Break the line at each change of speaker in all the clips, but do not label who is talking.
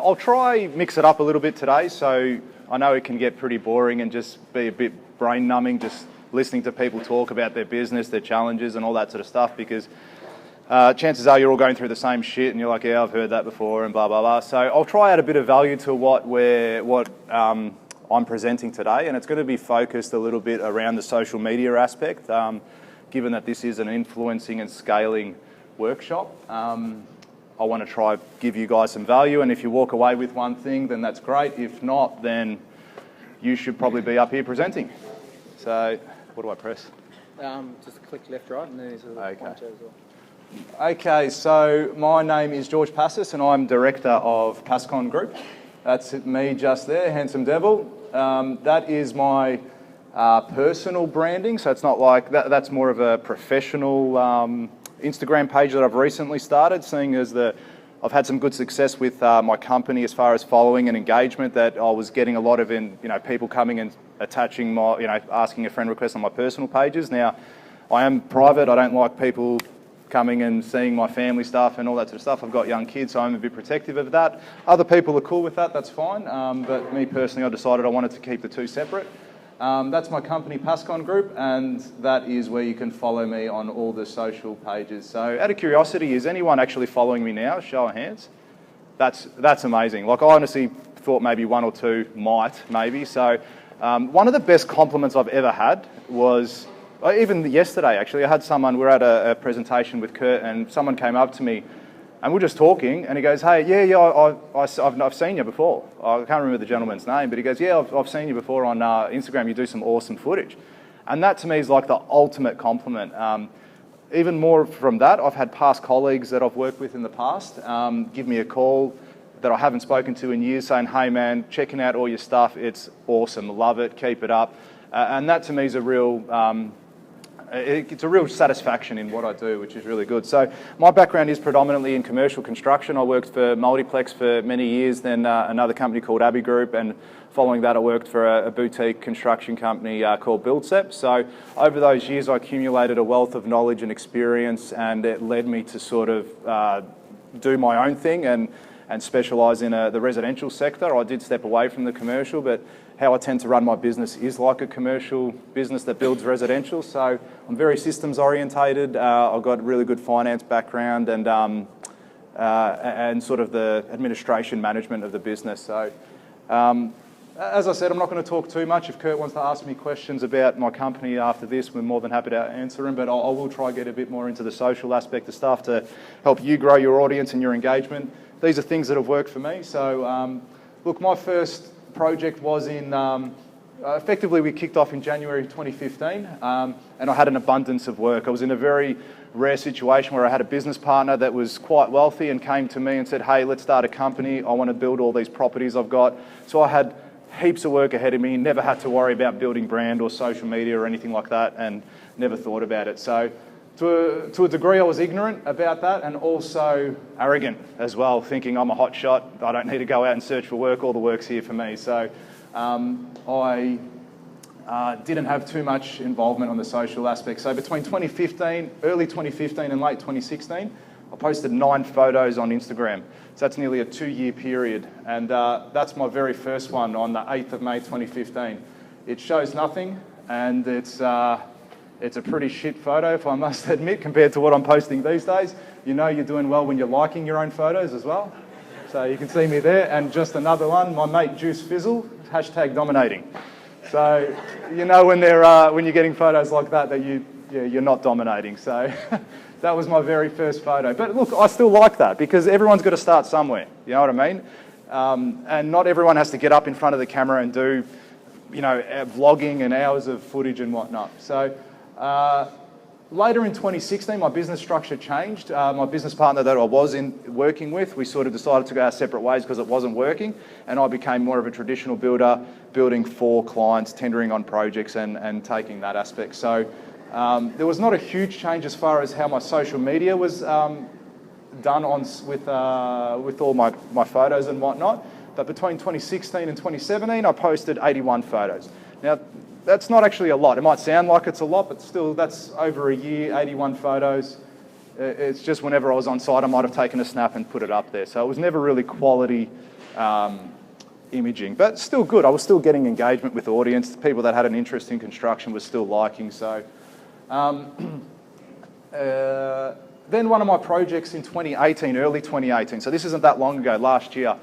I'll try mix it up a little bit today, so I know it can get pretty boring and just be a bit brain numbing, just listening to people talk about their business, their challenges and all that sort of stuff, because chances are you're all going through the same shit and you're like, yeah, I've heard that before and blah, blah, blah. So I'll try add a bit of value to what I'm presenting today, and it's going to be focused a little bit around the social media aspect, given that this is an influencing and scaling workshop. I want to try give you guys some value, and if you walk away with one thing, then that's great. If not, then you should probably be up here presenting. So, what do I press?
Just click left, right, and then there's a pointer as well.
Okay, so my name is George Passas, and I'm Director of Pascon Group. That's me just there, Handsome Devil. That is my personal branding, so it's not like that. That's more of a professional Instagram page that I've recently started, seeing as I've had some good success with my company as far as following and engagement, that I was getting a lot of people coming and attaching my, asking a friend request on my personal pages. Now, I am private. I don't like people coming and seeing my family stuff and all that sort of stuff. I've got young kids, so I'm a bit protective of that. Other people are cool with that, that's fine. But me personally, I decided I wanted to keep the two separate. That's my company, Pascon Group, and that is where you can follow me on all the social pages. So out of curiosity, is anyone actually following me now? Show of hands. That's amazing. Like, I honestly thought maybe one or two might, maybe. So one of the best compliments I've ever had was, even yesterday actually, I had someone, we were at a presentation with Kurt, and someone came up to me and we're just talking, and he goes, hey, I've seen you before. I can't remember the gentleman's name, but he goes, yeah, I've seen you before on Instagram. You do some awesome footage. And that to me is like the ultimate compliment. Even more from that, I've had past colleagues that I've worked with in the past give me a call that I haven't spoken to in years, saying, hey man, checking out all your stuff. It's awesome. Love it. Keep it up. And that to me is a real... it's a real satisfaction in what I do, which is really good. So my background is predominantly in commercial construction. I worked for Multiplex for many years, then another company called Abbey Group, and following that I worked for a boutique construction company called BuildSep. So over those years I accumulated a wealth of knowledge and experience, and it led me to sort of do my own thing and specialise in the residential sector. I did step away from the commercial, but how I tend to run my business is like a commercial business that builds residential. So I'm very systems orientated. I've got a really good finance background and sort of the administration management of the business. So as I said, I'm not going to talk too much. If Kurt wants to ask me questions about my company after this, we're more than happy to answer them, but I will try to get a bit more into the social aspect of stuff to help you grow your audience and your engagement. These are things that have worked for me. So look, my first project was in, effectively we kicked off in January 2015, and I had an abundance of work. I was in a very rare situation where I had a business partner that was quite wealthy and came to me and said, hey, let's start a company. I want to build all these properties I've got. So I had heaps of work ahead of me, never had to worry about building brand or social media or anything like that, and never thought about it. So to a degree, I was ignorant about that, and also arrogant as well, thinking I'm a hot shot. I don't need to go out and search for work. All the work's here for me. So I didn't have too much involvement on the social aspect. So between early 2015 and late 2016, I posted 9 photos on Instagram. So that's nearly a 2-year period. And that's my very first one on the 8th of May 2015. It shows nothing, and it's a pretty shit photo, if I must admit, compared to what I'm posting these days. You know you're doing well when you're liking your own photos as well. So you can see me there. And just another one, my mate Juice Fizzle, #dominating. So you know when you're getting photos like that you're not dominating. So that was my very first photo. But look, I still like that because everyone's got to start somewhere. You know what I mean? And not everyone has to get up in front of the camera and do, vlogging and hours of footage and whatnot. So later in 2016, my business structure changed. My business partner that I was working with, we sort of decided to go our separate ways because it wasn't working, and I became more of a traditional builder, building for clients, tendering on projects and taking that aspect. So there was not a huge change as far as how my social media was done with all my photos and whatnot, but between 2016 and 2017, I posted 81 photos. Now, that's not actually a lot. It might sound like it's a lot, but still, that's over a year, 81 photos. It's just whenever I was on site, I might have taken a snap and put it up there. So it was never really quality imaging, but still good. I was still getting engagement with the audience. The people that had an interest in construction were still liking. So then one of my projects in 2018, early 2018, so this isn't that long ago, last year,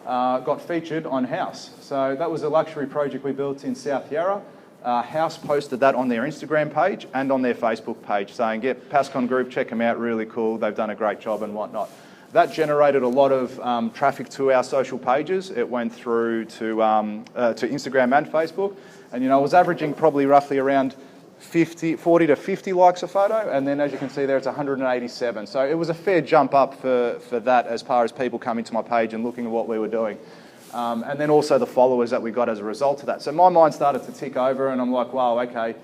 got featured on House. So that was a luxury project we built in South Yarra. House posted that on their Instagram page and on their Facebook page saying, yeah, Pascon Group, check them out, really cool, they've done a great job and whatnot. That generated a lot of traffic to our social pages. It went through to Instagram and Facebook. And, I was averaging probably roughly around 40 to 50 likes a photo. And then, as you can see there, it's 187. So it was a fair jump up for that as far as people coming to my page and looking at what we were doing. And then also the followers that we got as a result of that. So my mind started to tick over and I'm like, wow, okay,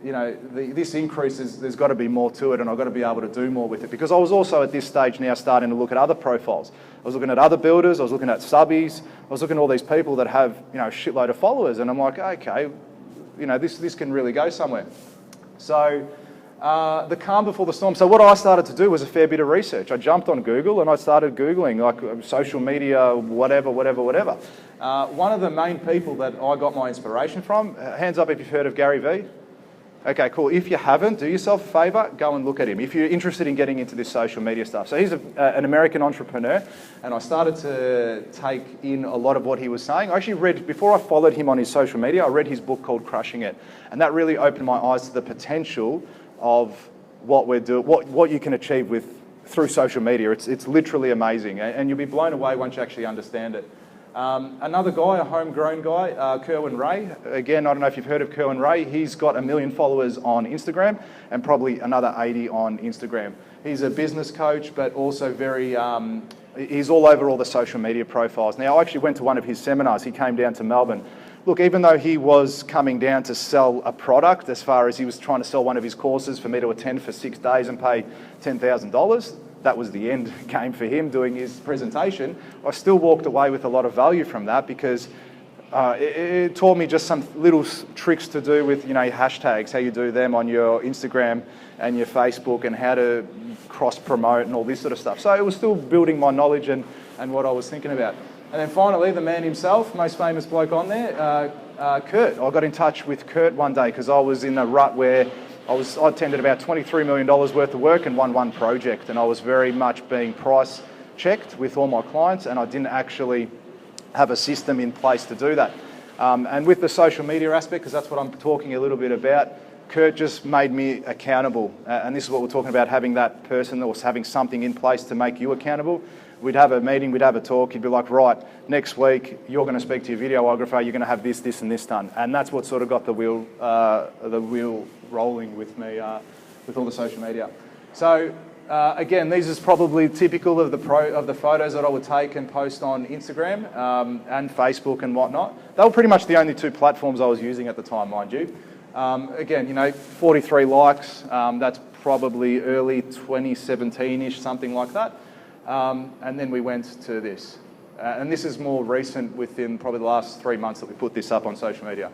this increase, there's got to be more to it and I've got to be able to do more with it. Because I was also at this stage now starting to look at other profiles. I was looking at other builders, I was looking at subbies, I was looking at all these people that have, a shitload of followers and I'm like, okay, this can really go somewhere. So the calm before the storm. So what I started to do was a fair bit of research. I jumped on Google and I started Googling like social media, whatever. One of the main people that I got my inspiration from, hands up if you've heard of Gary Vee. Okay, cool. If you haven't, do yourself a favour, go and look at him. If you're interested in getting into this social media stuff. So he's an American entrepreneur and I started to take in a lot of what he was saying. I actually read, before I followed him on his social media, I read his book called Crushing It. And that really opened my eyes to the potential of what we're doing, what you can achieve through social media. It's literally amazing and you'll be blown away once you actually understand it. Another guy, a homegrown guy, Kerwin Ray. Again, I don't know if you've heard of Kerwin Ray. He's got 1 million followers on Instagram and probably another 80 on Instagram. He's a business coach, but also he's all over all the social media profiles. Now, I actually went to one of his seminars. He came down to Melbourne. Look, even though he was coming down to sell a product, as far as he was trying to sell one of his courses for me to attend for 6 days and pay $10,000, that was the end game for him doing his presentation. I still walked away with a lot of value from that because it taught me just some little tricks to do with, hashtags, how you do them on your Instagram and your Facebook and how to cross-promote and all this sort of stuff. So it was still building my knowledge and what I was thinking about. And then finally, the man himself, most famous bloke on there, Kurt. I got in touch with Kurt one day because I was in a rut where I attended about $23 million worth of work and won one project, and I was very much being price checked with all my clients, and I didn't actually have a system in place to do that. And with the social media aspect, because that's what I'm talking a little bit about, Kurt just made me accountable. And this is what we're talking about, having that person or having something in place to make you accountable. We'd have a meeting, we'd have a talk, he'd be like, right, next week you're going to speak to your videographer, you're going to have this, this and this done. And that's what sort of got the wheel rolling with me, with all the social media. So again, these is probably typical of the photos that I would take and post on Instagram and Facebook and whatnot. They were pretty much the only 2 platforms I was using at the time, mind you. Again, 43 likes, that's probably early 2017-ish, something like that. And then we went to this. And this is more recent, within probably the last 3 months that we put this up on social media.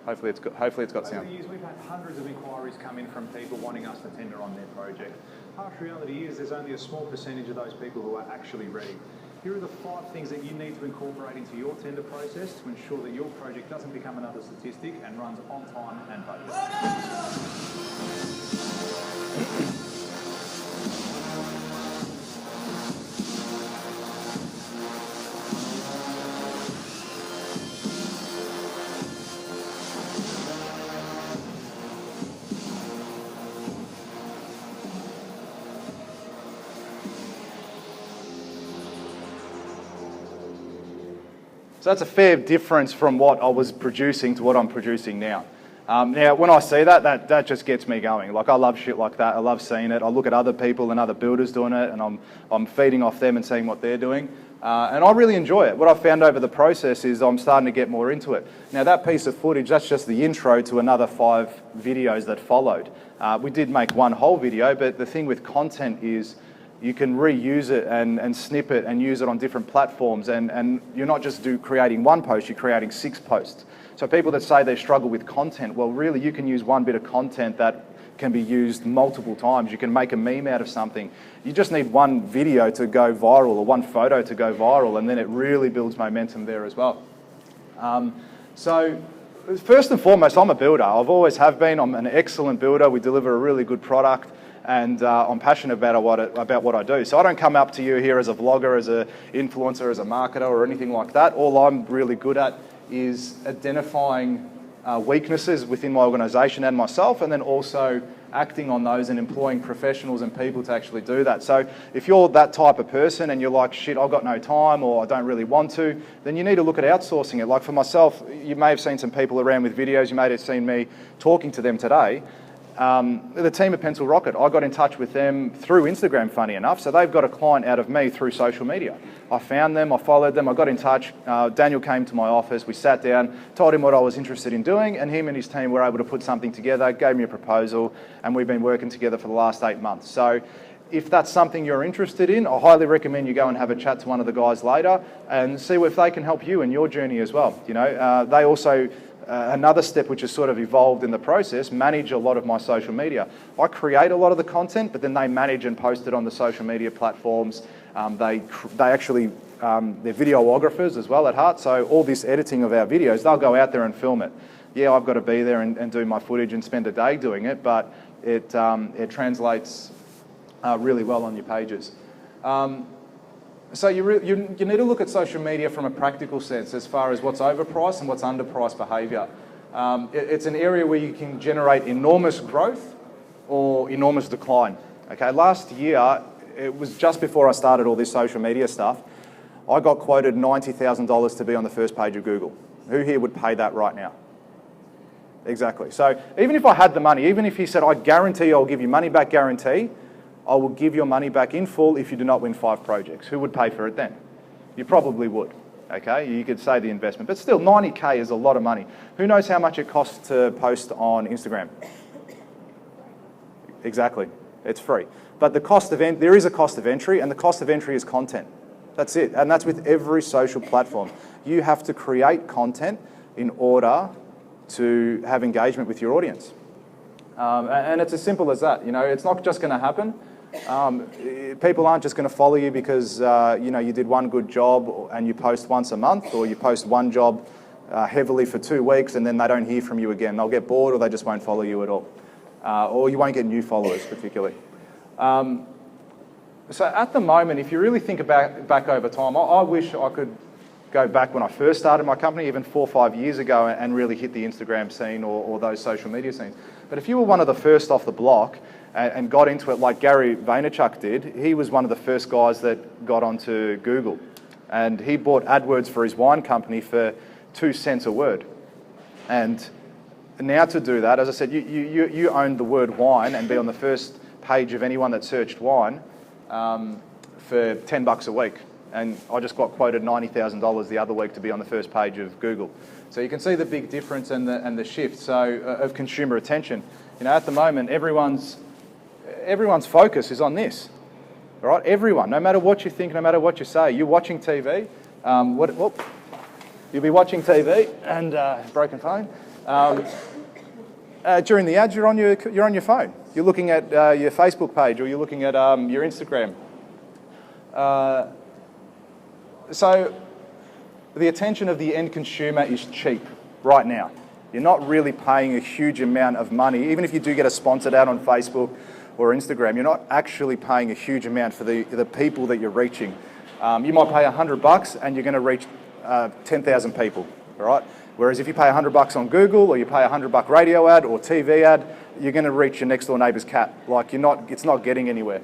Hopefully it's got sound.
Over the years, we've had hundreds of inquiries come in from people wanting us to tender on their project. Harsh reality is there's only a small percentage of those people who are actually ready. Here are the 5 things that you need to incorporate into your tender process to ensure that your project doesn't become another statistic and runs on time and budget.
So that's a fair difference from what I was producing to what I'm producing now. Now, when I see that just gets me going. Like, I love shit like that. I love seeing it. I look at other people and other builders doing it, and I'm feeding off them and seeing what they're doing. And I really enjoy it. What I've found over the process is I'm starting to get more into it. Now, that piece of footage, that's just the intro to another 5 videos that followed. We did make one whole video, but the thing with content is you can reuse it and snip it and use it on different platforms. And you're not just creating one post, you're creating 6 posts. So people that say they struggle with content, well, really, you can use one bit of content that can be used multiple times. You can make a meme out of something. You just need one video to go viral or one photo to go viral, and then it really builds momentum there as well. So first and foremost, I'm a builder. I've always have been. I'm an excellent builder. We deliver a really good product, and I'm passionate about what I do. So I don't come up to you here as a vlogger, as an influencer, as a marketer, or anything like that. All I'm really good at is identifying weaknesses within my organisation and myself, and then also acting on those and employing professionals and people to actually do that. So if you're that type of person and you're like, shit, I've got no time or I don't really want to, then you need to look at outsourcing it. Like for myself, you may have seen some people around with videos, you may have seen me talking to them today. The team at Pencil Rocket, I got in touch with them through Instagram, funny enough, so they've got a client out of me through social media. I found them, I followed them, I got in touch, Daniel came to my office, we sat down, told him what I was interested in doing, and him and his team were able to put something together, gave me a proposal, and we've been working together for the last 8 months. So if that's something you're interested in, I highly recommend you go and have a chat to one of the guys later and see if they can help you in your journey as well. You know, they also, another step which has sort of evolved in the process, manage a lot of my social media. I create a lot of the content, but then they manage and post it on the social media platforms. They actually, they're videographers as well at heart, so all this editing of our videos, they'll go out there and film it. Yeah, I've got to be there and do my footage and spend a day doing it, but it translates really well on your pages. So you need to look at social media from a practical sense as far as what's overpriced and what's underpriced behaviour. It's an area where you can generate enormous growth or enormous decline. Okay, last year, it was just before I started all this social media stuff, I got quoted $90,000 to be on the first page of Google. Who here would pay that right now? Exactly. So even if I had the money, even if he said, I guarantee I'll give you money back guarantee, I will give your money back in full if you do not win 5 projects. Who would pay for it then? You probably would, okay? You could say the investment, but still 90K is a lot of money. Who knows how much it costs to post on Instagram? Exactly, it's free. But the cost of there is a cost of entry, and the cost of entry is content. That's it, and that's with every social platform. You have to create content in order to have engagement with your audience. And it's as simple as that. You know, it's not just going to happen. People aren't just going to follow you because you know, you did one good job and you post once a month, or you post one job heavily for 2 weeks and then they don't hear from you again. They'll get bored or they just won't follow you at all. Or you won't get new followers particularly. So at the moment, if you really think back over time, I wish I could go back when I first started my company, even 4 or 5 years ago, and really hit the Instagram scene or those social media scenes. But if you were one of the first off the block and got into it like Gary Vaynerchuk did, he was one of the first guys that got onto Google. And he bought AdWords for his wine company for 2 cents a word. And now to do that, as I said, you own the word wine and be on the first page of anyone that searched wine for $10 a week. And I just got quoted $90,000 the other week to be on the first page of Google. So you can see the big difference and the shift of consumer attention. You know, at the moment, everyone's focus is on this. All right, everyone, no matter what you think, no matter what you say, you're watching TV. You'll be watching TV and broken phone. During the ads, you're on your phone. You're looking at your Facebook page or you're looking at your Instagram. So the attention of the end consumer is cheap right now. You're not really paying a huge amount of money. Even if you do get a sponsored ad on Facebook or Instagram, you're not actually paying a huge amount for the people that you're reaching. You might pay $100 and you're going to reach 10,000 people, all right? Whereas if you pay $100 on Google or you pay a $100 radio ad or TV ad, you're going to reach your next door neighbour's cat. Like it's not getting anywhere.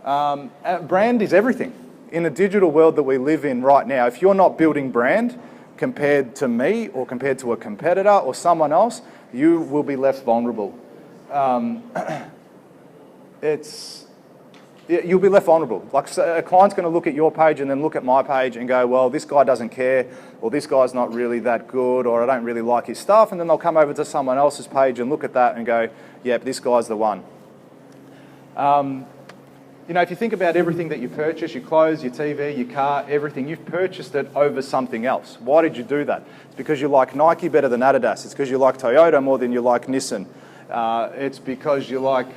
Brand is everything. In the digital world that we live in right now, if you're not building brand compared to me or compared to a competitor or someone else, you will be left vulnerable. You'll be left vulnerable. Like a client's going to look at your page and then look at my page and go, well, this guy doesn't care, or this guy's not really that good, or I don't really like his stuff, and then they'll come over to someone else's page and look at that and go, yep, this guy's the one. You know, if you think about everything that you purchase, your clothes, your TV, your car, everything, you've purchased it over something else. Why did you do that? It's because you like Nike better than Adidas. It's because you like Toyota more than you like Nissan. It's because you like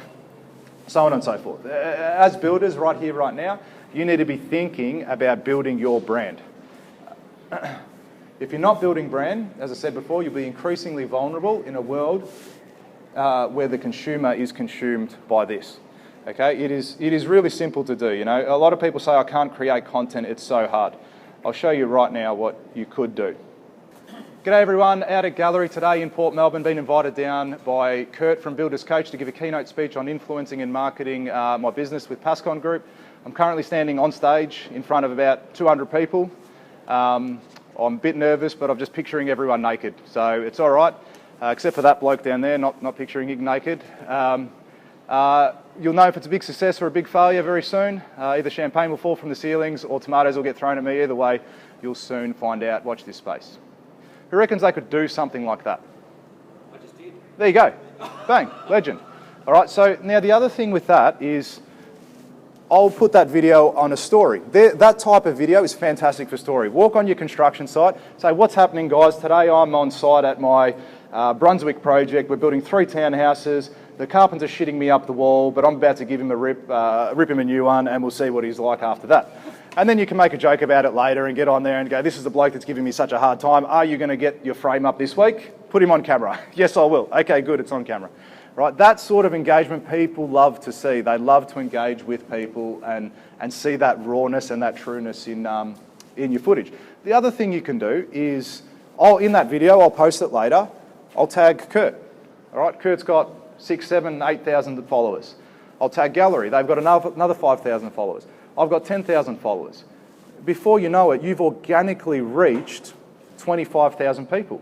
so on and so forth. As builders right here, right now, you need to be thinking about building your brand. If you're not building brand, as I said before, you'll be increasingly vulnerable in a world where the consumer is consumed by this. Okay, it is really simple to do. You know, a lot of people say I can't create content; it's so hard. I'll show you right now what you could do. G'day everyone, out at Gallerie today in Port Melbourne, been invited down by Kurt from Builders Coach to give a keynote speech on influencing and marketing my business with Pascon Group. I'm currently standing on stage in front of about 200 people. I'm a bit nervous, but I'm just picturing everyone naked, so it's all right, except for that bloke down there, not picturing him naked. You'll know if it's a big success or a big failure very soon. Either champagne will fall from the ceilings or tomatoes will get thrown at me. Either way, you'll soon find out. Watch this space. Who reckons they could do something like that?
I just did.
There you go. Bang, legend. All right, so now the other thing with that is I'll put that video on a story. That type of video is fantastic for story. Walk on your construction site, say, what's happening, guys? Today I'm on site at my Brunswick project. We're building 3 townhouses. The carpenter's shitting me up the wall, but I'm about to give him rip him a new one, and we'll see what he's like after that. And then you can make a joke about it later and get on there and go, this is the bloke that's giving me such a hard time. Are you going to get your frame up this week? Put him on camera. Yes, I will. Okay, good, it's on camera. Right, that sort of engagement people love to see. They love to engage with people and see that rawness and that trueness in your footage. The other thing you can do is, in that video, I'll post it later, I'll tag Kurt. All right, Kurt's got 6,000, 7,000, 8,000 followers. I'll tag Gallerie. They've got another 5,000 followers. I've got 10,000 followers. Before you know it, you've organically reached 25,000 people.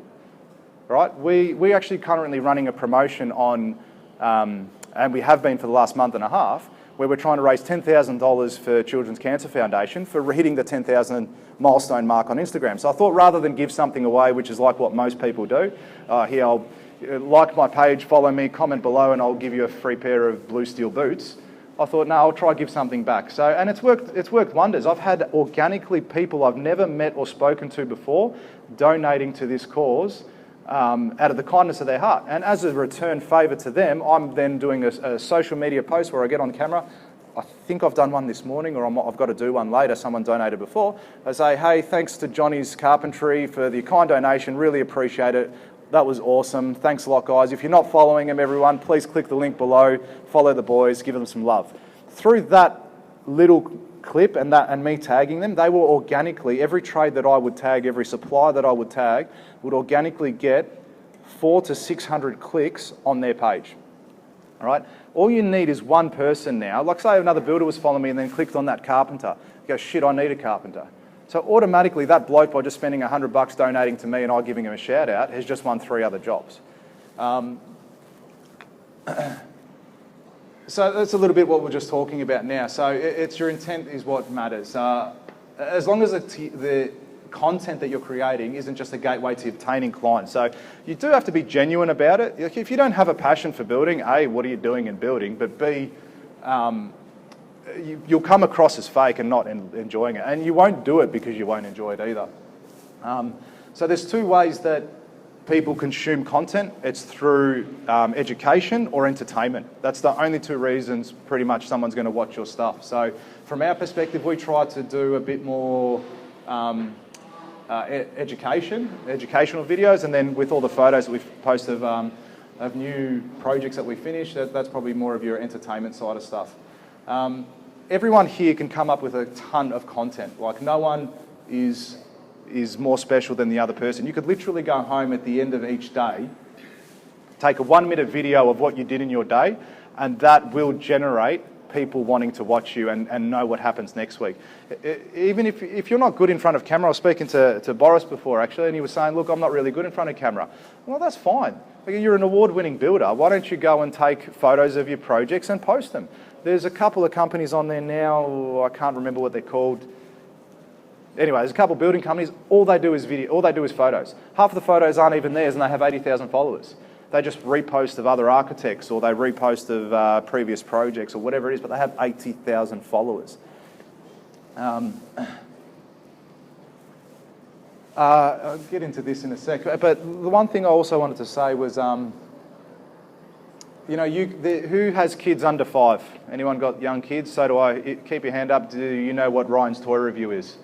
Right? We're actually currently running a promotion on, and we have been for the last month and a half, where we're trying to raise $10,000 for Children's Cancer Foundation for hitting the 10,000 milestone mark on Instagram. So I thought rather than give something away, which is like what most people do, here I'll like my page, follow me, comment below, and I'll give you a free pair of blue steel boots. I thought, no, I'll try to give something back. So, and it's worked wonders. I've had organically people I've never met or spoken to before donating to this cause out of the kindness of their heart. And as a return favour to them, I'm then doing a social media post where I get on camera. I think I've done one this morning, or I've got to do one later. Someone donated before. I say, hey, thanks to Johnny's Carpentry for the kind donation. Really appreciate it. That was awesome. Thanks a lot, guys. If you're not following them, everyone, please click the link below. Follow the boys. Give them some love. Through that little clip and me tagging them, they will organically, every trade that I would tag, every supplier that I would tag, would organically get 400 to 600 clicks on their page. All right? All you need is one person now. Like say another builder was following me and then clicked on that carpenter. You go, shit, I need a carpenter. So automatically that bloke, by just spending $100 donating to me and I giving him a shout out, has just won 3 other jobs. So that's a little bit what we're just talking about now. So it's your intent is what matters. As long as the content that you're creating isn't just a gateway to obtaining clients. So you do have to be genuine about it. If you don't have a passion for building, A, what are you doing in building? But B, you'll come across as fake and not enjoying it. And you won't do it because you won't enjoy it either. So there's 2 ways that people consume content. It's through education or entertainment. That's the only 2 reasons pretty much someone's going to watch your stuff. So from our perspective, we try to do a bit more educational videos, and then with all the photos that we've posted of new projects that we finished, that's probably more of your entertainment side of stuff. Everyone here can come up with a ton of content. Like no one is more special than the other person. You could literally go home at the end of each day, take a 1-minute video of what you did in your day, and that will generate people wanting to watch you and know what happens next week. Even if you're not good in front of camera, I was speaking to Boris before actually, and he was saying, look, I'm not really good in front of camera. Well, that's fine. You're an award-winning builder. Why don't you go and take photos of your projects and post them? There's a couple of companies on there now, I can't remember what they're called. Anyway, there's a couple of building companies, all they do is video, all they do is photos. Half of the photos aren't even theirs and they have 80,000 followers. They just repost of other architects or they repost of previous projects or whatever it is, but they have 80,000 followers. I'll get into this in a sec, but the one thing I also wanted to say was who has kids under 5? Anyone got young kids? So do I. Keep your hand up. Do you know what Ryan's Toy Review is?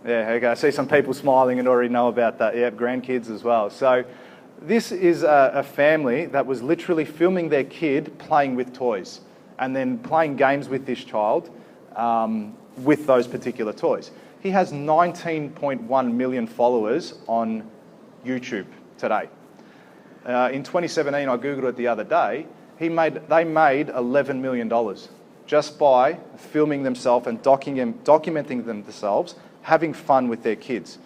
Yeah, okay. I see some people smiling and already know about that. Yeah, grandkids as well. So this is a family that was literally filming their kid playing with toys and then playing games with this child with those particular toys. He has 19.1 million followers on YouTube today. In 2017, I Googled it the other day, they made $11 million just by filming themselves and documenting themselves, having fun with their kids.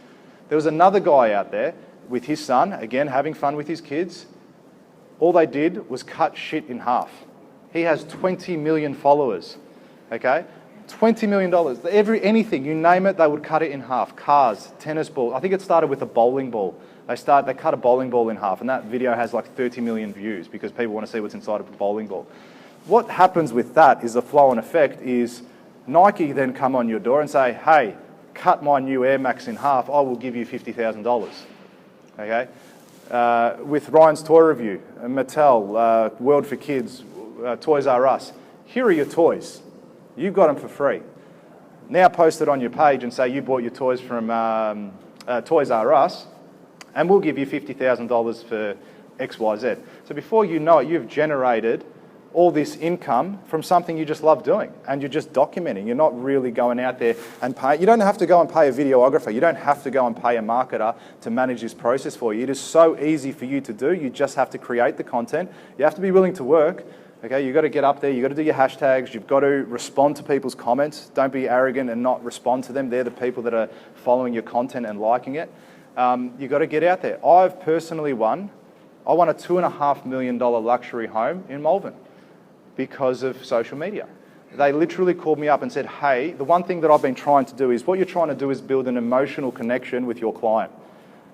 There was another guy out there with his son, again, having fun with his kids. All they did was cut shit in half. He has 20 million followers, okay? $20 million. Anything, you name it, they would cut it in half. Cars, tennis balls. I think it started with a bowling ball. They cut a bowling ball in half, and that video has like 30 million views because people want to see what's inside of a bowling ball. What happens with that is the flow-on effect is Nike then come on your door and say, hey, cut my new Air Max in half, I will give you $50,000. Okay? With Ryan's Toy Review, Mattel, World for Kids, Toys R Us, here are your toys. You've got them for free. Now post it on your page and say you bought your toys from Toys R Us, and we'll give you $50,000 for XYZ. So before you know it, you've generated all this income from something you just love doing, and you're just documenting. You're not really going out there and pay. You don't have to go and pay a videographer. You don't have to go and pay a marketer to manage this process for you. It is so easy for you to do. You just have to create the content. You have to be willing to work. Okay, you've got to get up there, you've got to do your hashtags, you've got to respond to people's comments. Don't be arrogant and not respond to them. They're the people that are following your content and liking it. You've got to get out there. I've personally won a $2.5 million luxury home in Melbourne because of social media. They literally called me up and said, hey, the one thing that I've been trying to do is, what you're trying to do is build an emotional connection with your client,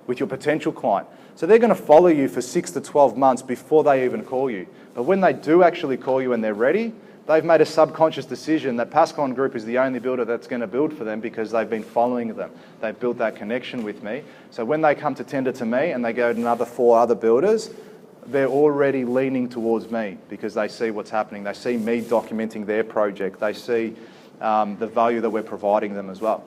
with your potential client. So they're going to follow you for 6 to 12 months before they even call you. But when they do actually call you and they're ready, they've made a subconscious decision that Pascon Group is the only builder that's going to build for them because they've been following them. They've built that connection with me. So when they come to tender to me and they go to another 4 other builders, they're already leaning towards me because they see what's happening. They see me documenting their project. They see the value that we're providing them as well.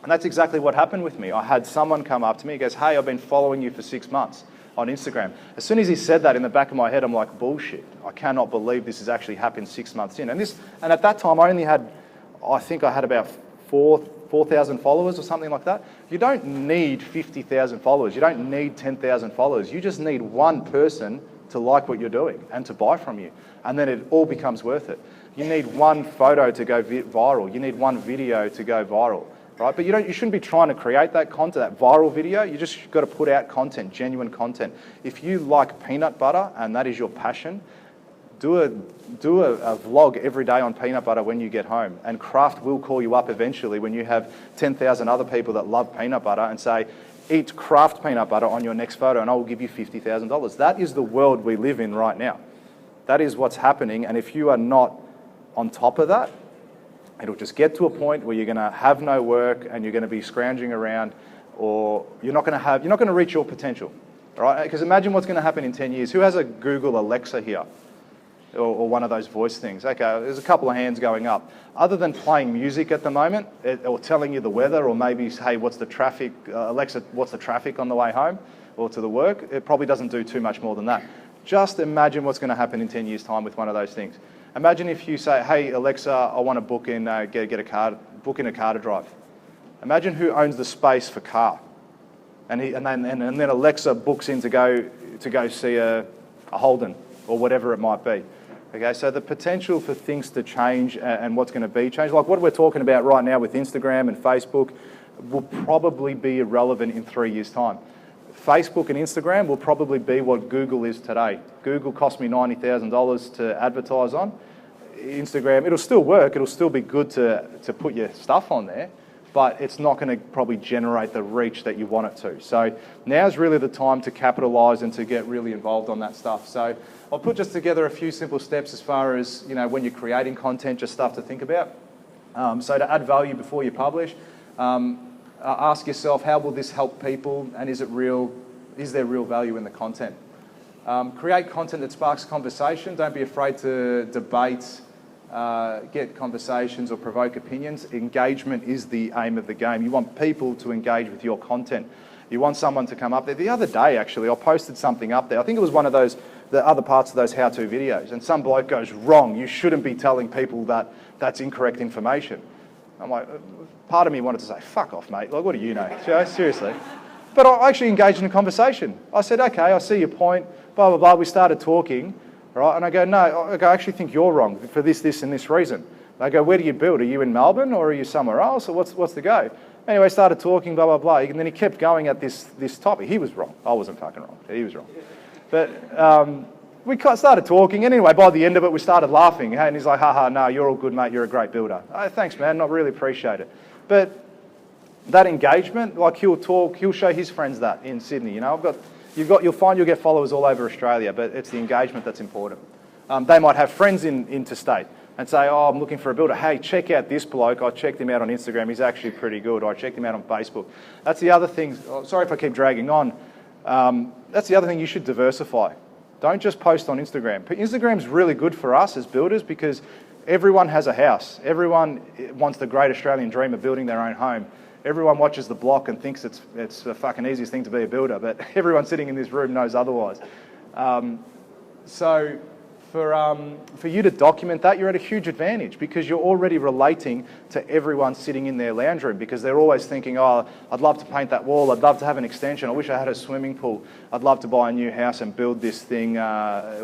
And that's exactly what happened with me. I had someone come up to me and goes, hey, I've been following you for 6 months on Instagram. As soon as he said that, in the back of my head, I'm like, bullshit. I cannot believe this has actually happened 6 months in. And at that time, I think I had about 4,000 followers or something like that. You don't need 50,000 followers. You don't need 10,000 followers. You just need one person to like what you're doing and to buy from you. And then it all becomes worth it. You need one photo to go viral. You need one video to go viral. Right? But you shouldn't be trying to create that content, that viral video. You just got to put out content, genuine content. If you like peanut butter and that is your passion, do a vlog every day on peanut butter when you get home. And Kraft will call you up eventually when you have 10,000 other people that love peanut butter and say, eat Kraft peanut butter on your next photo and I will give you $50,000. That is the world we live in right now. That is what's happening. And if you are not on top of that, it'll just get to a point where you're going to have no work and you're going to be scrounging around, or you're not going to reach your potential, right? Because imagine what's going to happen in 10 years. Who has a Google Alexa here, or one of those voice things? Okay, there's a couple of hands going up. Other than playing music at the moment, or telling you the weather, or maybe, hey, what's the traffic, Alexa, what's the traffic on the way home or to the work? It probably doesn't do too much more than that. Just imagine what's going to happen in 10 years' time with one of those things. Imagine if you say, hey, Alexa, I want to book in a car to drive. Imagine who owns the space for car. And then Alexa books in to go see a Holden or whatever it might be. Okay, so the potential for things to change and what's going to be changed, like what we're talking about right now with Instagram and Facebook, will probably be irrelevant in 3 years' time. Facebook and Instagram will probably be what Google is today. Google cost me $90,000 to advertise on. Instagram, it'll still work. It'll still be good to put your stuff on there, but it's not going to probably generate the reach that you want it to. So now's really the time to capitalise and to get really involved on that stuff. So I'll put just together a few simple steps as far as, when you're creating content, just stuff to think about. So to add value before you publish, ask yourself, how will this help people, and is there real value in the content? Create content that sparks conversation. Don't be afraid to debate, get conversations or provoke opinions. Engagement is the aim of the game. You want people to engage with your content. You want someone to come up there. The other day, actually, I posted something up there. I think it was one of those, the other parts of those how-to videos. And some bloke goes, wrong, you shouldn't be telling people that that's incorrect information. I'm like, part of me wanted to say, fuck off, mate. Like, what do you know? Seriously. But I actually engaged in a conversation. I said, okay, I see your point, blah, blah, blah. We started talking, right? And I go, no, I actually think you're wrong for this, and this reason. They go, where do you build? Are you in Melbourne or are you somewhere else? Or what's the go? Anyway, started talking, blah, blah, blah. And then he kept going at this topic. He was wrong. I wasn't fucking wrong. He was wrong. But we started talking. And anyway, by the end of it, we started laughing. And he's like, haha, no, you're all good, mate. You're a great builder. Oh, thanks, man. I really appreciate it. But that engagement, like he'll show his friends that in Sydney. You know, you'll find you'll get followers all over Australia, but it's the engagement that's important. They might have friends interstate and say, oh, I'm looking for a builder. Hey, check out this bloke. I checked him out on Instagram. He's actually pretty good. Or I checked him out on Facebook. That's the other thing. Oh, sorry if I keep dragging on. That's the other thing. You should diversify. Don't just post on Instagram. Instagram's really good for us as builders because everyone has a house. Everyone wants the great Australian dream of building their own home. Everyone watches the block and thinks it's the fucking easiest thing to be a builder, but everyone sitting in this room knows otherwise. So for you to document that, you're at a huge advantage because you're already relating to everyone sitting in their lounge room because they're always thinking, oh, I'd love to paint that wall. I'd love to have an extension. I wish I had a swimming pool. I'd love to buy a new house and build this thing,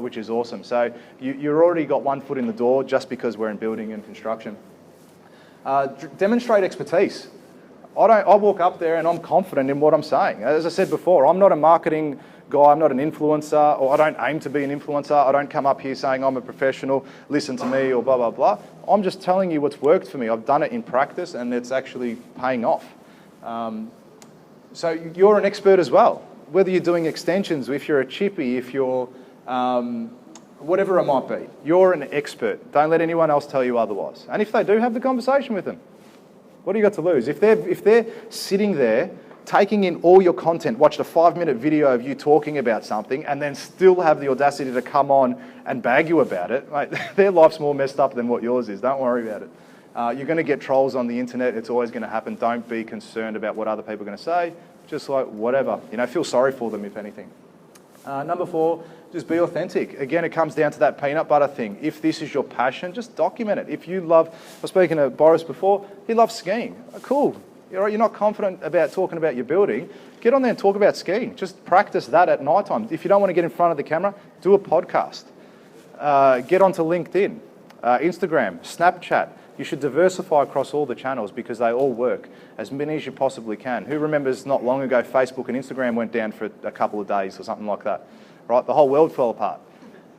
which is awesome. So you're already got one foot in the door just because we're in building and construction. Demonstrate expertise. I walk up there and I'm confident in what I'm saying. As I said before, I'm not a marketing guy, I'm not an influencer, or I don't aim to be an influencer. I don't come up here saying I'm a professional, listen to me, or blah, blah, blah. I'm just telling you what's worked for me. I've done it in practice and it's actually paying off. So you're an expert as well. Whether you're doing extensions, if you're a chippy, if you're whatever it might be, you're an expert. Don't let anyone else tell you otherwise. And if they do, have the conversation with them. What do you got to lose? If they're sitting there, taking in all your content, watched a 5-minute video of you talking about something, and then still have the audacity to come on and bag you about it, mate, their life's more messed up than what yours is. Don't worry about it. You're going to get trolls on the internet. It's always going to happen. Don't be concerned about what other people are going to say. Just like whatever. You know, feel sorry for them, if anything. Number 4, just be authentic. Again, it comes down to that peanut butter thing. If this is your passion, just document it. If you love, I was speaking to Boris before, he loves skiing. Cool. You're not confident about talking about your building, get on there and talk about skiing. Just practice that at night time. If you don't want to get in front of the camera, do a podcast. Get onto LinkedIn, Instagram, Snapchat. You should diversify across all the channels because they all work, as many as you possibly can. Who remembers not long ago Facebook and Instagram went down for a couple of days or something like that, right? The whole world fell apart.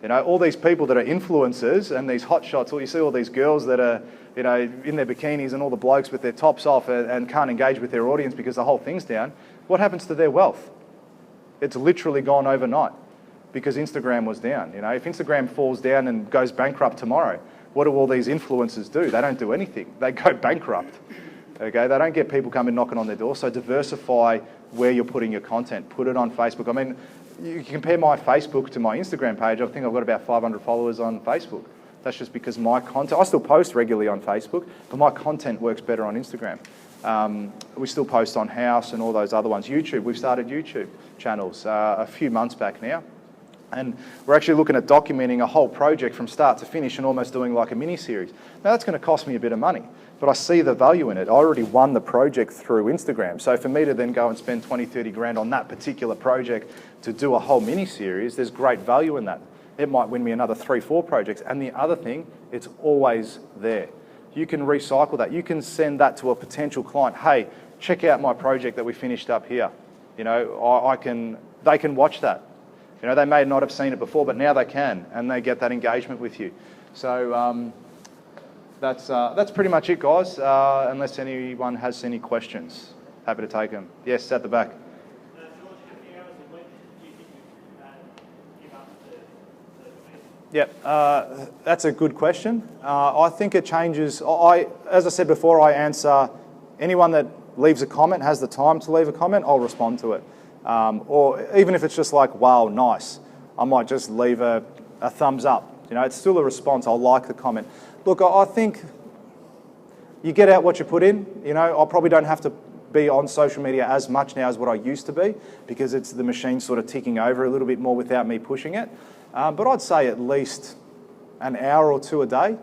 You know, all these people that are influencers and these hot shots, or you see all these girls that are, you know, in their bikinis and all the blokes with their tops off and can't engage with their audience because the whole thing's down. What happens to their wealth? It's literally gone overnight because Instagram was down. You know, if Instagram falls down and goes bankrupt tomorrow, what do all these influencers do? They don't do anything. They go bankrupt. Okay, they don't get people coming knocking on their door. So diversify where you're putting your content. Put it on Facebook. I mean, you compare my Facebook to my Instagram page. I think I've got about 500 followers on Facebook. That's just because my content, I still post regularly on Facebook, but my content works better on Instagram. We still post on House and all those other ones. YouTube, we've started YouTube channels a few months back now. And we're actually looking at documenting a whole project from start to finish and almost doing like a mini-series. Now that's going to cost me a bit of money, but I see the value in it. I already won the project through Instagram. So for me to then go and spend 20, 30 grand on that particular project to do a whole mini-series, there's great value in that. It might win me another 3, 4 projects. And the other thing, it's always there. You can recycle that. You can send that to a potential client. Hey, check out my project that we finished up here. You know, they can watch that. You know, they may not have seen it before, but now they can, and they get that engagement with you. So that's pretty much it, guys. Unless anyone has any questions, happy to take them. Yes, at the back. Yep, that's a good question. I think it changes. As I said before, I answer anyone that leaves a comment, has the time to leave a comment, I'll respond to it. Or even if it's just like, wow, nice. I might just leave a thumbs up. You know, it's still a response. I'll like the comment. Look, I think you get out what you put in. You know, I probably don't have to be on social media as much now as what I used to be because it's the machine sort of ticking over a little bit more without me pushing it. But I'd say at least an hour or two a day.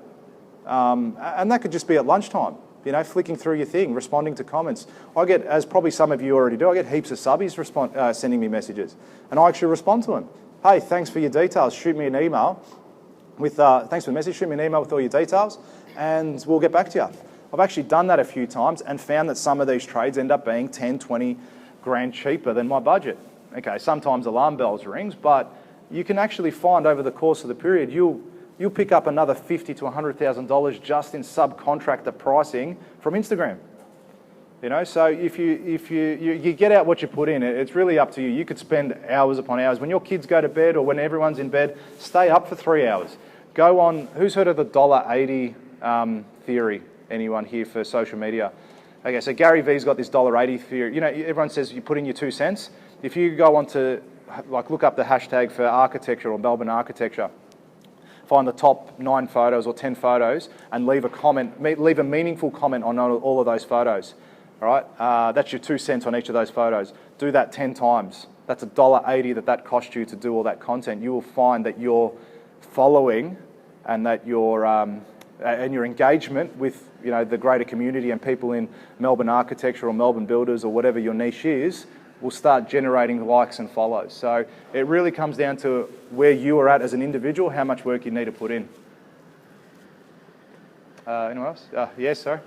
And that could just be at lunchtime, you know, flicking through your thing, responding to comments. I get, as probably some of you already do, I get heaps of subbies sending me messages. And I actually respond to them. Hey, thanks for your details. Shoot me an email with, thanks for the message. Shoot me an email with all your details and we'll get back to you. I've actually done that a few times and found that some of these trades end up being 10, 20 grand cheaper than my budget. Okay, sometimes alarm bells rings, but you can actually find over the course of the period, you'll pick up another $50,000 to $100,000 just in subcontractor pricing from Instagram. You know, so if you get out what you put in, it's really up to you. You could spend hours upon hours. When your kids go to bed or when everyone's in bed, stay up for 3 hours. Go on, who's heard of the $1.80 theory? Anyone here for social media? Okay, so Gary V's got this $1.80 theory. You know, everyone says you put in your 2 cents. If you go on to, like, look up the hashtag for architecture or Melbourne architecture, find the top 9 photos or 10 photos and leave a comment, leave a meaningful comment on all of those photos. All right, that's your 2 cents on each of those photos. Do that 10 times. That's $1.80 that cost you to do all that content. You will find that your following and that your engagement with, you know, the greater community and people in Melbourne architecture or Melbourne builders or whatever your niche is will start generating likes and follows. So it really comes down to where you are at as an individual, how much work you need to put in. Anyone else? Yes, sorry.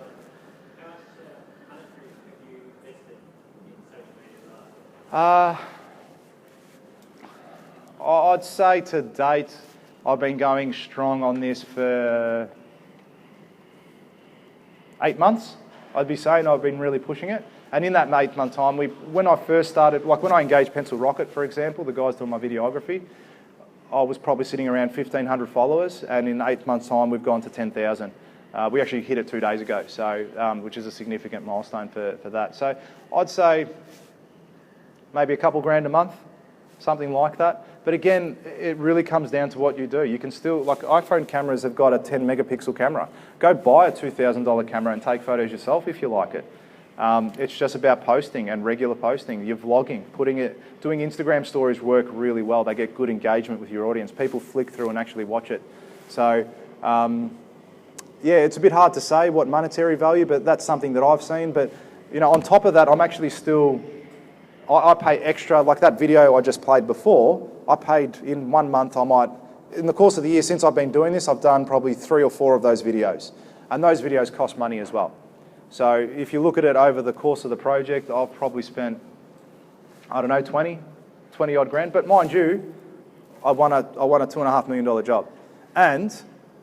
I'd say to date, I've been going strong on this for 8 months. I'd be saying I've been really pushing it. And in that 8 month time, when I first started, like when I engaged Pencil Rocket, for example, the guys doing my videography, I was probably sitting around 1,500 followers, and in 8 months time, we've gone to 10,000. We actually hit it 2 days ago, so which is a significant milestone for that. So I'd say maybe a couple grand a month, something like that. But again, it really comes down to what you do. You can still, like iPhone cameras have got a 10 megapixel camera. Go buy a $2,000 camera and take photos yourself if you like it. It's just about posting and regular posting. You're vlogging, doing Instagram stories work really well. They get good engagement with your audience. People flick through and actually watch it. So yeah, it's a bit hard to say what monetary value, but that's something that I've seen. But you know, on top of that, I'm actually still, I pay extra, like that video I just played before, I paid in 1 month, in the course of the year since I've been doing this, I've done probably 3 or 4 of those videos. And those videos cost money as well. So if you look at it over the course of the project, I've probably spent, I don't know, 20 odd grand. But mind you, I won a $2.5 million job. And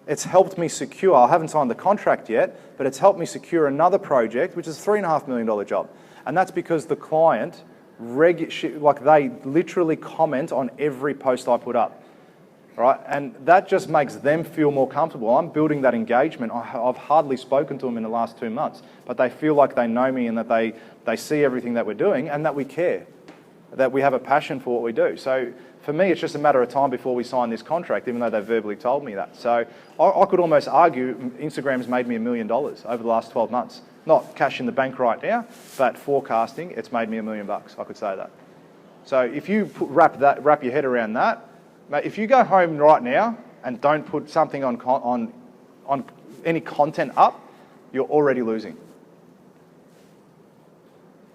it's helped me secure, I haven't signed the contract yet, but it's helped me secure another project, which is a $3.5 million job. And that's because the client, they literally comment on every post I put up. Right? And that just makes them feel more comfortable. I'm building that engagement. I've hardly spoken to them in the last 2 months, but they feel like they know me and that they see everything that we're doing and that we care, that we have a passion for what we do. So for me, it's just a matter of time before we sign this contract, even though they've verbally told me that. So I could almost argue Instagram's made me $1 million over the last 12 months. Not cash in the bank right now, but forecasting, it's made me $1 million, I could say that. So if you wrap your head around that, mate, if you go home right now and don't put something on any content up, you're already losing.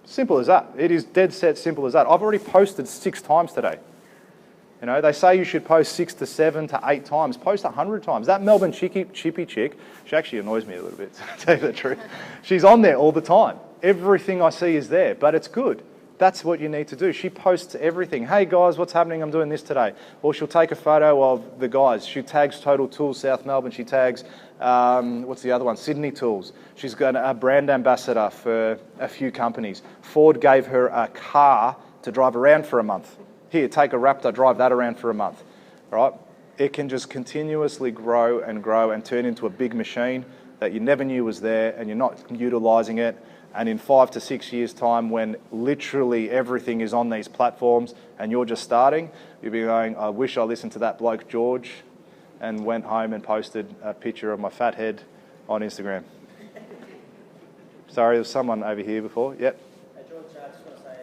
Simple as that. It is dead set simple as that. I've already posted 6 times today. You know, they say you should post 6 to 7 to 8 times. Post 100 times. That Melbourne chippy chick, she actually annoys me a little bit, to tell you the truth. She's on there all the time. Everything I see is there, but it's good. That's what you need to do. She posts everything. Hey guys, what's happening? I'm doing this today. Or she'll take a photo of the guys. She tags Total Tools South Melbourne. She tags, what's the other one? Sydney Tools. She's got a brand ambassador for a few companies. Ford gave her a car to drive around for a month. Here, take a Raptor, drive that around for a month. All right? It can just continuously grow and turn into a big machine that you never knew was there and you're not utilising it. And in 5 to 6 years' time, when literally everything is on these platforms and you're just starting, you'll be going, I wish I listened to that bloke George and went home and posted a picture of my fat head on Instagram. Sorry, there was someone over here before. Yep.
Hey George, I just want to say,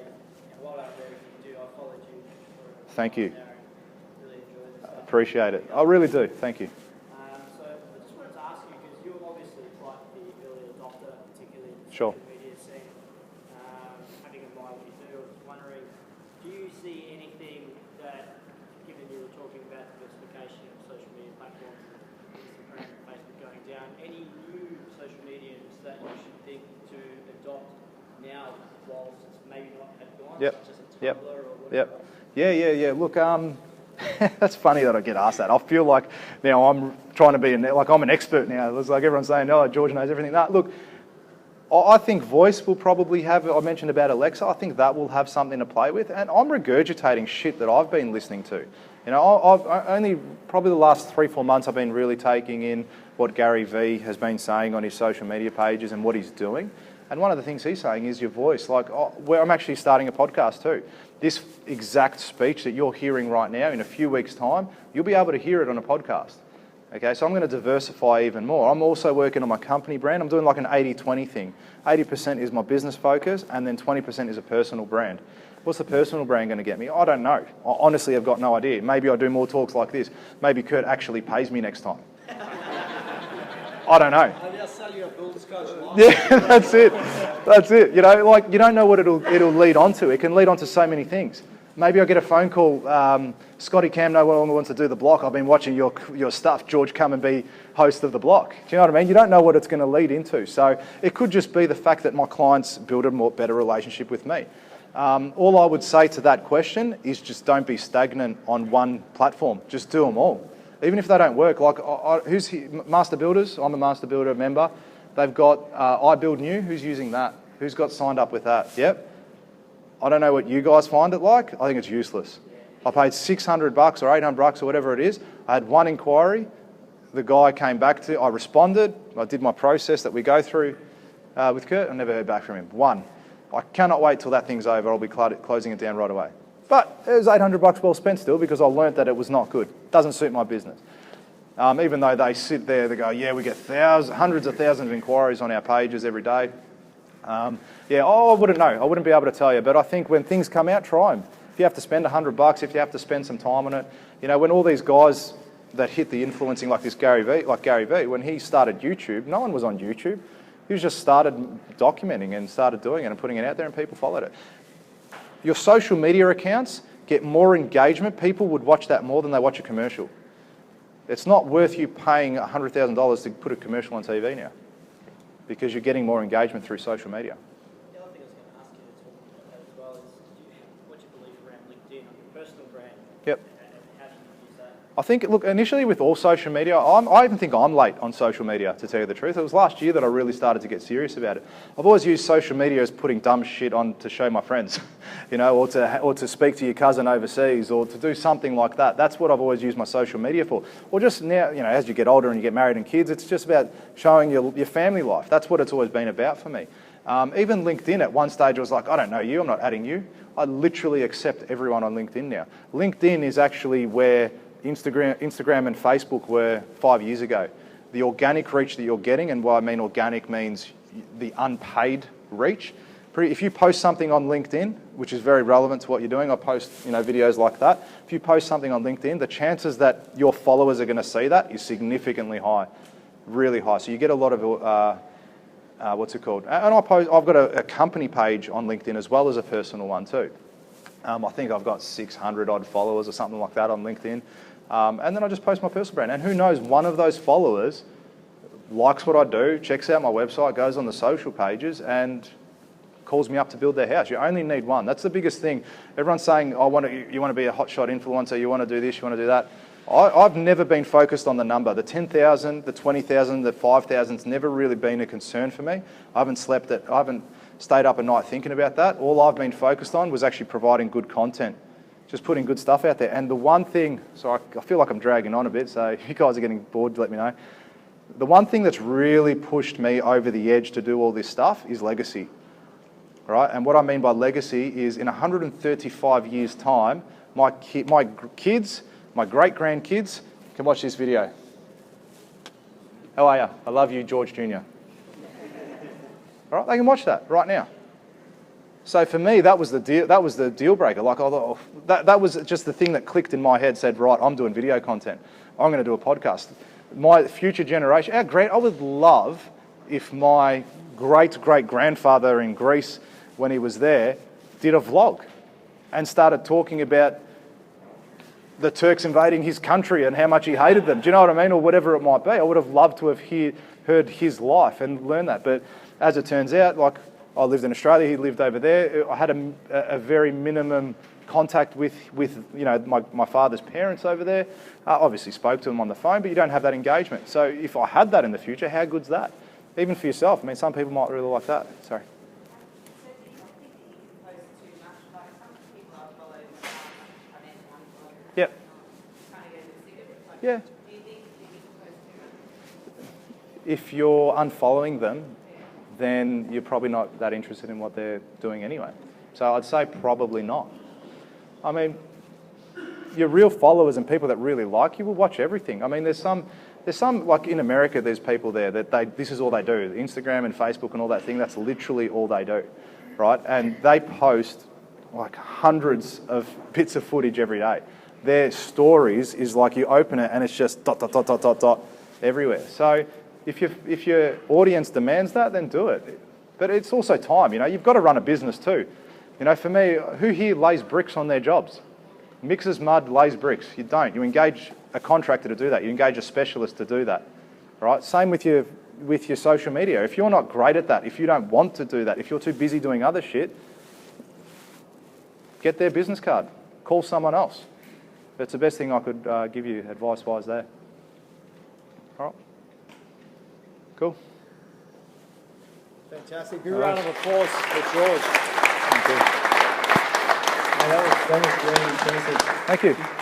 well done for everything you do. I followed you for
Thank you.
really enjoyed this.
Appreciate it. I really do. Thank you.
So I just wanted to ask you, because you're obviously quite the early adopter, particularly in the
Sure.
social media scene. Having in mind what you do, I was wondering, do you see anything that, given you were talking about diversification of social media platforms, Instagram and Facebook going down, any new social mediums that you should think to adopt now whilst it's maybe not advanced,
Yep.
such as a
Yep.
Tumblr or whatever?
Yep. Yeah. Look, that's funny that I get asked that. I feel like now I'm trying to be, like I'm an expert now. It's like everyone's saying, oh, George knows everything. No, look, I think voice will probably have, I mentioned about Alexa, I think that will have something to play with. And I'm regurgitating shit that I've been listening to. You know, I've only, probably the last 3-4 months, I've been really taking in what Gary V has been saying on his social media pages and what he's doing. And one of the things he's saying is your voice. Like, where I'm actually starting a podcast too. This exact speech that you're hearing right now, in a few weeks' time, you'll be able to hear it on a podcast. Okay, so I'm going to diversify even more. I'm also working on my company brand. I'm doing like an 80-20 thing. 80% is my business focus, and then 20% is a personal brand. What's the personal brand going to get me? I don't know. I honestly have got no idea. Maybe I do more talks like this. Maybe Kurt actually pays me next time. I don't know.
Maybe I'll sell you a Bulls coach.
Yeah, that's it. That's it. You know, like, you don't know what it'll lead on to. It can lead on to so many things. Maybe I get a phone call, Scotty Cam no longer wants to do the block. I've been watching your stuff. George, come and be host of the block. Do you know what I mean? You don't know what it's going to lead into. So it could just be the fact that my clients build a better relationship with me. All I would say to that question is just don't be stagnant on one platform. Just do them all. Even if they don't work, like who's here? Master Builders? I'm a Master Builder member. They've got I Build New. Who's using that? Who's got signed up with that? Yep. I don't know what you guys find it like. I think it's useless. I paid $600 or $800 or whatever it is. I had one inquiry. The guy came back to. I responded. I did my process that we go through with Kurt. I never heard back from him. One. I cannot wait till that thing's over. I'll be closing it down right away. But it was $800 well spent still, because I learnt that it was not good. Doesn't suit my business. Even though they sit there, they go, yeah, we get hundreds of thousands of inquiries on our pages every day. I wouldn't know. I wouldn't be able to tell you. But I think when things come out, try them. If you have to spend $100, if you have to spend some time on it, you know, when all these guys that hit the influencing like Gary V, when he started YouTube, no one was on YouTube. He just started documenting and started doing it and putting it out there, and people followed it. Your social media accounts get more engagement. People would watch that more than they watch a commercial. It's not worth you paying $100,000 to put a commercial on TV now, because you're getting more engagement through social media.
The other thing I was going to ask you to talk about that as well is what you believe around LinkedIn on your personal brand.
Yep.
And how do you use that?
I think, look, initially with all social media, I even think I'm late on social media, to tell you the truth. It was last year that I really started to get serious about it. I've always used social media as putting dumb shit on to show my friends, you know, or to speak to your cousin overseas, or to do something like that. That's what I've always used my social media for. Or just now, you know, as you get older and you get married and kids, it's just about showing your family life. That's what it's always been about for me. Even LinkedIn, at one stage I was like, I don't know you, I'm not adding you. I literally accept everyone on LinkedIn now. LinkedIn is actually where Instagram and Facebook were 5 years ago. The organic reach that you're getting, and what I mean organic means the unpaid reach. If you post something on LinkedIn, which is very relevant to what you're doing, I post videos like that. If you post something on LinkedIn, the chances that your followers are going to see that is significantly high, really high. So you get a lot of what's it called? And I've got a company page on LinkedIn as well as a personal one too. I think I've got 600 odd followers or something like that on LinkedIn. And then I just post my personal brand. And who knows, one of those followers likes what I do, checks out my website, goes on the social pages and calls me up to build their house. You only need one. That's the biggest thing. Everyone's saying, you want to be a hotshot influencer, you want to do this, you want to do that. I've never been focused on the number. The 10,000, the 20,000, the 5,000's never really been a concern for me. I haven't stayed up at night thinking about that. All I've been focused on was actually providing good content, just putting good stuff out there. And the one thing, so I feel like I'm dragging on a bit, so if you guys are getting bored, let me know. The one thing that's really pushed me over the edge to do all this stuff is legacy. right? And what I mean by legacy is in 135 years' time, my kids, my great-grandkids can watch this video. How are you? I love you, George Jr. All right, they can watch that right now. So for me, that was the deal breaker. Like, that was just the thing that clicked in my head, said, right, I'm doing video content. I'm going to do a podcast. My future generation, I would love if my great-great-grandfather in Greece, when he was there, did a vlog and started talking about the Turks invading his country and how much he hated them. Do you know what I mean? Or whatever it might be. I would have loved to have heard his life and learned that. But as it turns out, like, I lived in Australia, he lived over there. I had a very minimum contact with my father's parents over there. I obviously spoke to them on the phone, but you don't have that engagement. So if I had that in the future, how good's that? Even for yourself. I mean, some people might really like that. Sorry. Yep. Yeah. If you're unfollowing them, then you're probably not that interested in what they're doing anyway. So I'd say probably not. I mean, your real followers and people that really like you will watch everything. I mean, there's some like in America, there's people there that this is all they do. Instagram and Facebook and all that thing, that's literally all they do, right? And they post like hundreds of bits of footage every day. Their stories is like you open it and it's just ... everywhere. So if your audience demands that, then do it. But it's also time, you've got to run a business too. For me, who here lays bricks on their jobs? Mixes mud, lays bricks. You don't. You engage a contractor to do that. You engage a specialist to do that, right? Same with your social media. If you're not great at that, if you don't want to do that, if you're too busy doing other shit, get their business card. Call someone else. That's the best thing I could give you advice-wise there. All right. Cool.
Fantastic. Big round of applause for George.
Thank you.
That was really impressive.
Thank you.